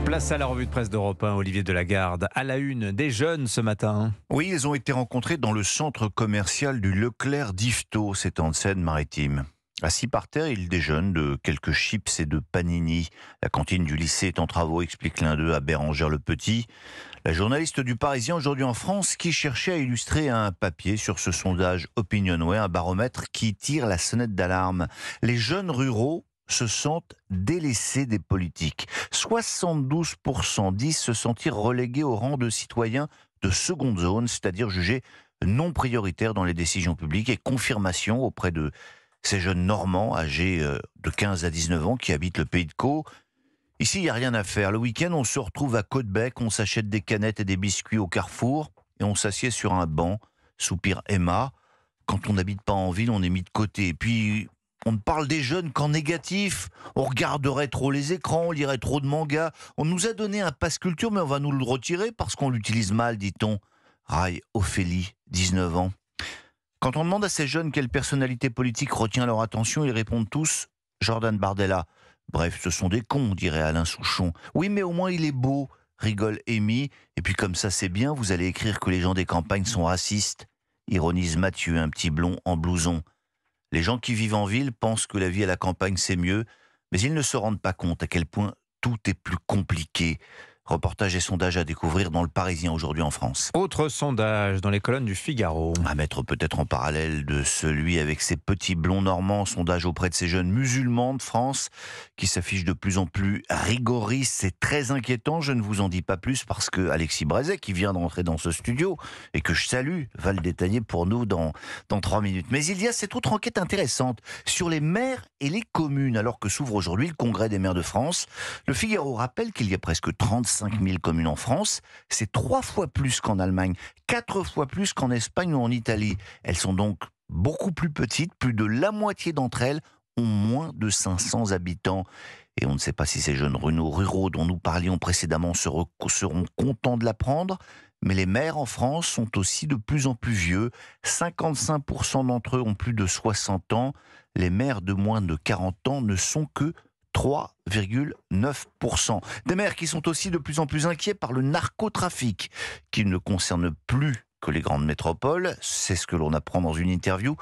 Place à la revue de presse d'Europe 1, Olivier Delagarde. À la une, des jeunes ce matin. Oui, ils ont été rencontrés dans le centre commercial du Leclerc d'Yvetot, c'est en Seine-Maritime. Assis par terre, ils déjeunent de quelques chips et de panini. La cantine du lycée est en travaux, explique l'un d'eux à Bérengère Le Petit. La journaliste du Parisien aujourd'hui en France qui cherchait à illustrer un papier sur ce sondage Opinionway, un baromètre qui tire la sonnette d'alarme. Les jeunes ruraux se sentent délaissés des politiques. 72% disent se sentir relégués au rang de citoyens de seconde zone, c'est-à-dire jugés non prioritaires dans les décisions publiques, et confirmation auprès de ces jeunes Normands âgés de 15 à 19 ans qui habitent le Pays de Caux. Ici, il n'y a rien à faire. Le week-end, on se retrouve à Côte-Bec, on s'achète des canettes et des biscuits au Carrefour et on s'assied sur un banc, soupire Emma. Quand on n'habite pas en ville, on est mis de côté. Et puis, on ne parle des jeunes qu'en négatif. On regarderait trop les écrans, on lirait trop de mangas. On nous a donné un passe culture, mais on va nous le retirer parce qu'on l'utilise mal, dit-on. Raille Ophélie, 19 ans. Quand on demande à ces jeunes quelle personnalité politique retient leur attention, ils répondent tous Jordan Bardella. Bref, ce sont des cons, dirait Alain Souchon. Oui, mais au moins il est beau, rigole Amy. Et puis comme ça, c'est bien, vous allez écrire que les gens des campagnes sont racistes, ironise Mathieu, un petit blond en blouson. Les gens qui vivent en ville pensent que la vie à la campagne c'est mieux, mais ils ne se rendent pas compte à quel point tout est plus compliqué. Reportage et sondage à découvrir dans le Parisien aujourd'hui en France. Autre sondage dans les colonnes du Figaro. À mettre peut-être en parallèle de celui avec ces petits blonds normands, sondage auprès de ces jeunes musulmans de France qui s'affichent de plus en plus rigoristes. C'est très inquiétant, je ne vous en dis pas plus parce que Alexis Brézet, qui vient d'entrer dans ce studio et que je salue, va le détailler pour nous dans 3 minutes. Mais il y a cette autre enquête intéressante sur les maires et les communes, alors que s'ouvre aujourd'hui le congrès des maires de France. Le Figaro rappelle qu'il y a presque 35 000 communes en France. C'est 3 fois plus qu'en Allemagne, 4 fois plus qu'en Espagne ou en Italie. Elles sont donc beaucoup plus petites. Plus de la moitié d'entre elles ont moins de 500 habitants. Et on ne sait pas si ces jeunes ruraux dont nous parlions précédemment seront contents de l'apprendre. Mais les maires en France sont aussi de plus en plus vieux. 55% d'entre eux ont plus de 60 ans. Les maires de moins de 40 ans ne sont que 3,9%. Des maires qui sont aussi de plus en plus inquiets par le narcotrafic, qui ne concerne plus que les grandes métropoles. C'est ce que l'on apprend dans une interview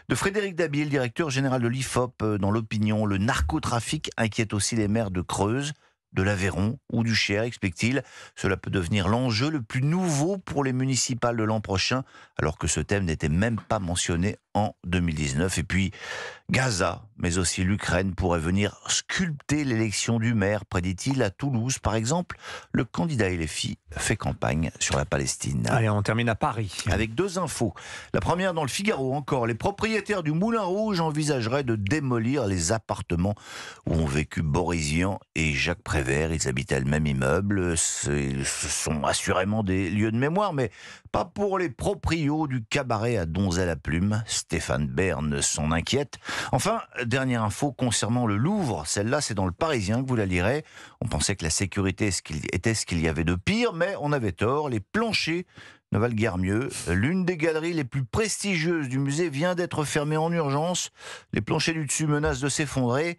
de Frédéric Dabier, le directeur général de l'IFOP, dans l'Opinion. Le narcotrafic inquiète aussi les maires de Creuse, de l'Aveyron ou du Cher, explique-t-il. Cela peut devenir l'enjeu le plus nouveau pour les municipales de l'an prochain, alors que ce thème n'était même pas mentionné en 2019. Et puis, Gaza, mais aussi l'Ukraine, pourrait venir sculpter l'élection du maire, prédit-il. À Toulouse, par exemple, le candidat LFI fait campagne sur la Palestine. Allez, on termine à Paris. Avec 2 infos. La première dans le Figaro encore. Les propriétaires du Moulin Rouge envisageraient de démolir les appartements où ont vécu Boris Vian et Jacques Prévert. Ils habitaient le même immeuble. Ce sont assurément des lieux de mémoire, mais pas pour les proprios du cabaret à Donzelle-la-Plume. Stéphane Bern s'en inquiète. Enfin, dernière info concernant le Louvre. Celle-là, c'est dans le Parisien que vous la lirez. On pensait que la sécurité était ce qu'il y avait de pire, mais on avait tort. Les planchers ne valent guère mieux. L'une des galeries les plus prestigieuses du musée vient d'être fermée en urgence. Les planchers du dessus menacent de s'effondrer.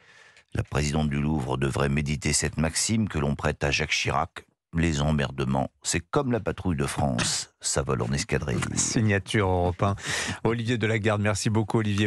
La présidente du Louvre devrait méditer cette maxime que l'on prête à Jacques Chirac. Les emmerdements, c'est comme la patrouille de France, ça vole en escadrille. Signature Europe 1. Olivier Delagarde, merci beaucoup Olivier.